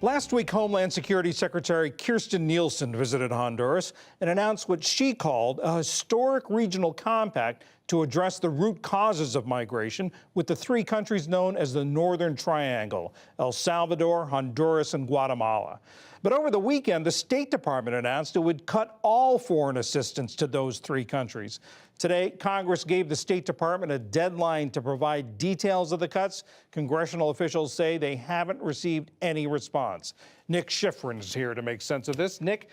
Last week, Homeland Security Secretary Kirstjen Nielsen visited Honduras and announced what she called a historic regional compact to address the root causes of migration with the three countries known as the Northern Triangle: El Salvador, Honduras, and Guatemala. But over the weekend, the State Department announced it would cut all foreign assistance to those three countries. Today, Congress gave the State Department a deadline to provide details of the cuts. Congressional officials say they haven't received any response. Nick Schifrin is here to make sense of this. Nick,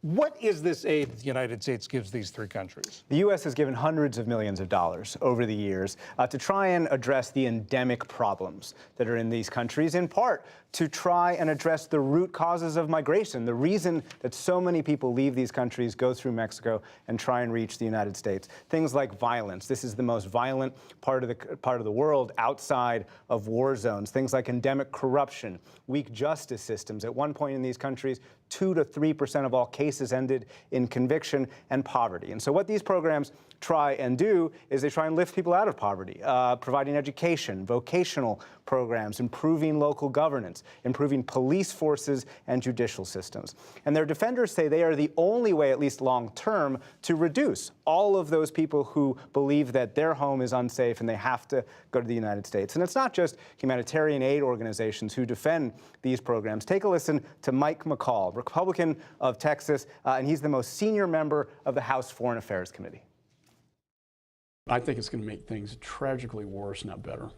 what is this aid the United States gives these three countries? The U.S. has given hundreds of millions of dollars over the years to try and address the endemic problems that are in these countries, in part to try and address the root causes of migration, the reason that so many people leave these countries, go through Mexico, and try and reach the United States. Things like violence. This is the most violent part of the world outside of war zones. Things like endemic corruption, weak justice systems. At one point in these countries, 2 to 3% of all cases ended in conviction, and poverty. And so what these programs try and do is they try and lift people out of poverty, providing education, vocational programs, improving local governance, improving police forces and judicial systems. And their defenders say they are the only way, at least long term, to reduce all of those people who believe that their home is unsafe and they have to go to the United States. And it's not just humanitarian aid organizations who defend these programs. Take a listen to Mike McCall, Republican of Texas, and he's the most senior member of the House Foreign Affairs Committee. I think it's going to make things tragically worse, not better.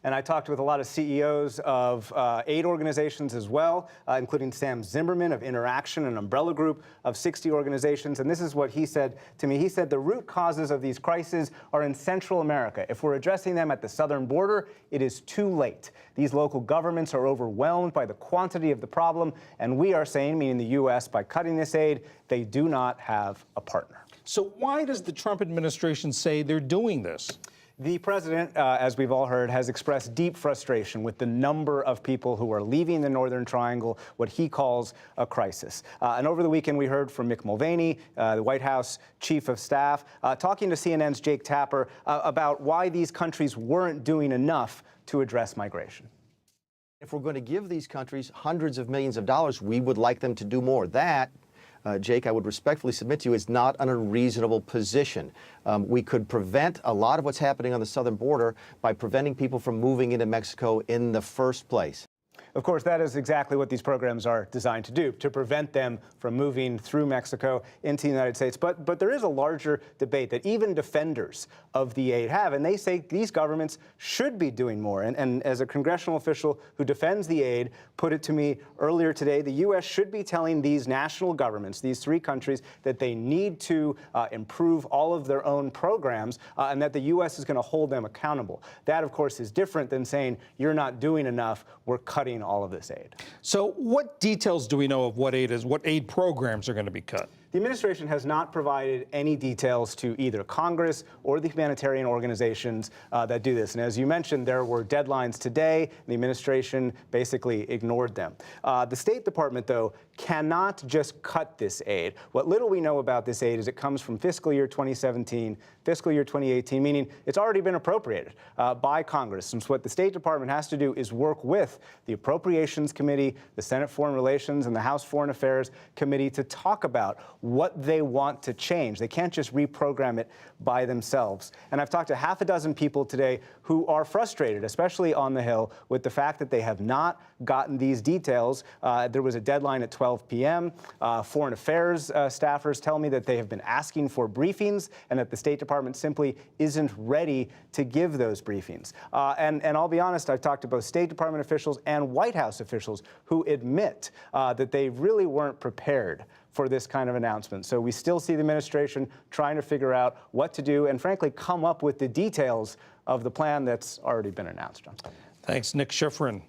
And I talked with a lot of CEOs of aid organizations as well, including Sam Zimmerman of Interaction, an umbrella group of 60 organizations. And this is what he said to me. He said the root causes of these crises are in Central America. If we're addressing them at the southern border, it is too late. These local governments are overwhelmed by the quantity of the problem. And we are saying, meaning the U.S., by cutting this aid, they do not have a partner. So why does the Trump administration say they're doing this? The president, as we've all heard, has expressed deep frustration with the number of people who are leaving the Northern Triangle, what he calls a crisis. And over the weekend, we heard from Mick Mulvaney, the White House chief of staff, talking to CNN's Jake Tapper about why these countries weren't doing enough to address migration. If we're going to give these countries hundreds of millions of dollars, we would like them to do more. That, Jake, I would respectfully submit to you, is not an unreasonable position. We could prevent a lot of what's happening on the southern border by preventing people from moving into Mexico in the first place. Of course, that is exactly what these programs are designed to do, to prevent them from moving through Mexico into the United States. But there is a larger debate that even defenders of the aid have, and they say these governments should be doing more. And as a congressional official who defends the aid put it to me earlier today, the U.S. should be telling these national governments, these three countries, that they need to improve all of their own programs and that the U.S. is going to hold them accountable. That, of course, is different than saying you're not doing enough, we're cutting all of this aid. So what details do we know of what aid programs are going to be cut? The administration has not provided any details to either Congress or the humanitarian organizations that do this. And as you mentioned, there were deadlines today. The administration basically ignored them. The State Department, though, cannot just cut this aid. What little we know about this aid is it comes from fiscal year 2017, fiscal year 2018, meaning it's already been appropriated by Congress. Since what the State Department has to do is work with the Appropriations Committee, the Senate Foreign Relations, and the House Foreign Affairs Committee to talk about what they want to change. They can't just reprogram it by themselves. And I've talked to half a dozen people today who are frustrated, especially on the Hill, with the fact that they have not gotten these details. There was a deadline at 12 p.m. Foreign Affairs staffers tell me that they have been asking for briefings and that the State Department simply isn't ready to give those briefings. And I'll be honest, I've talked to both State Department officials and White House officials who admit that they really weren't prepared for this kind of announcement. So we still see the administration trying to figure out what to do and, frankly, come up with the details of the plan that's already been announced, John. Thanks, Nick Schifrin.